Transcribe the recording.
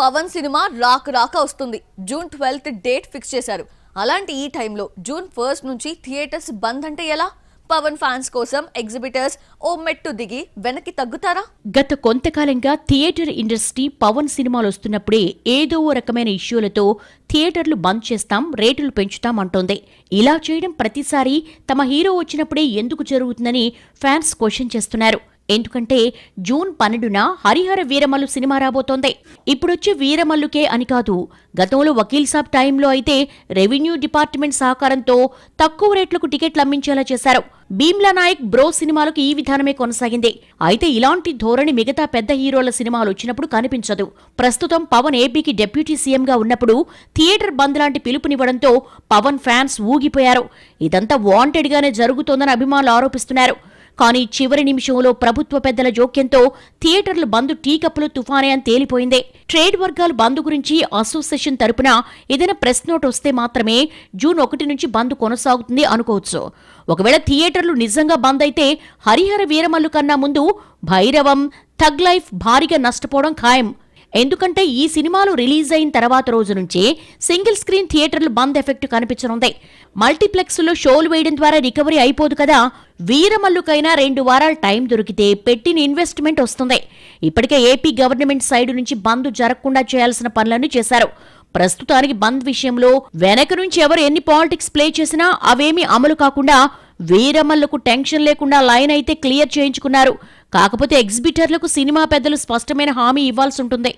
Pawan cinema రాక వస్తుంది. June 12th date fix చేశారు. అలాంటి ఈ టైంలో జూన్ 1st నుంచి థియేటర్స్ బంద్ అంటే ఎలా? పవన్ ఫ్యాన్స్ కోసం ఎగ్జిబిటర్స్ ఓ మెట్టు దిగి వెనక్కి తగ్గుతారా? గత కొంతకాలంగా థియేటర్ ఇండస్ట్రీ పవన్ సినిమాలు వస్తున్నప్పుడే ఏదో ఓ రకమైన ఇష్యూలతో థియేటర్లు బంద్ చేస్తాం, రేటులు పెంచుతాం అంటోంది. ఇలా చేయడం ప్రతిసారి తమ హీరో వచ్చినప్పుడే ఎందుకు జరుగుతుందని ఫ్యాన్స్ క్వశ్చన్ చేస్తున్నారు. ఎందుకంటే జూన్ 12న హరిహర వీరమల్లు సినిమా రాబోతోంది. ఇప్పుడొచ్చే వీరమల్లుకే అని కాదు, గతంలో వకీల్ సాబ్ టైంలో అయితే రెవెన్యూ డిపార్ట్మెంట్ సహకారంతో తక్కువ రేట్లకు టికెట్లు అమ్మించేలా చేశారు. భీమ్లా నాయక్ బ్రో సినిమాలకు ఈ విధానమే కొనసాగింది. అయితే ఇలాంటి ధోరణి మిగతా పెద్ద హీరోల సినిమాలు వచ్చినప్పుడు కనిపించదు. ప్రస్తుతం పవన్ ఏపీకి డిప్యూటీ సీఎంగా ఉన్నప్పుడు థియేటర్ బంద్ లాంటి పిలుపునివ్వడంతో పవన్ ఫ్యాన్స్ ఊగిపోయారు. ఇదంతా వాంటెడ్ గానే జరుగుతోందని అభిమానులు ఆరోపిస్తున్నారు. కానీ చివరి నిమిషంలో ప్రభుత్వ పెద్దల జోక్యంతో థియేటర్లు బంద్ టీ కప్పులు తుఫానే అని తేలిపోయింది. ట్రేడ్ వర్గాలు బంద్ గురించి అసోసియేషన్ తరపున ఏదైనా ప్రెస్ నోట్ వస్తే మాత్రమే జూన్ 1 నుంచి బంద్ కొనసాగుతుంది అనుకోవచ్చు. ఒకవేళ థియేటర్లు నిజంగా బంద్ అయితే హరిహర వీరమల్లు కన్నా ముందు భైరవం, థగ్ లైఫ్ భారీగా నష్టపోవడం ఖాయం. ఎందుకంటే ఈ సినిమాలు రిలీజ్ అయిన తర్వాత రోజు నుంచే సింగిల్ స్క్రీన్ థియేటర్లు బంద్ ఎఫెక్ట్ కనిపించనుంది. మల్టీప్లెక్స్లో షోలు వేయడం ద్వారా రికవరీ అయిపోదు కదా. వీరమల్లుకైనా 2 వారాల టైం దొరికితే పెట్టిన ఇన్వెస్ట్మెంట్ వస్తుంది. ఇప్పటికే ఏపీ గవర్నమెంట్ సైడ్ నుంచి బంద్ జరగకుండా చేయాల్సిన పనులన్నీ చేశారు. ప్రస్తుతానికి బంద్ విషయంలో వెనక నుంచి ఎవరు ఎన్ని పాలిటిక్స్ ప్లే చేసినా అవేమీ అమలు కాకుండా వీరమల్లుకు టెన్షన్ లేకుండా లైన్ అయితే క్లియర్ చేయించుకున్నారు. కాకపోతే ఎగ్జిబిటర్లకు సినిమా పెద్దలు స్పష్టమైన హామీ ఇవ్వాల్సి ఉంటుంది.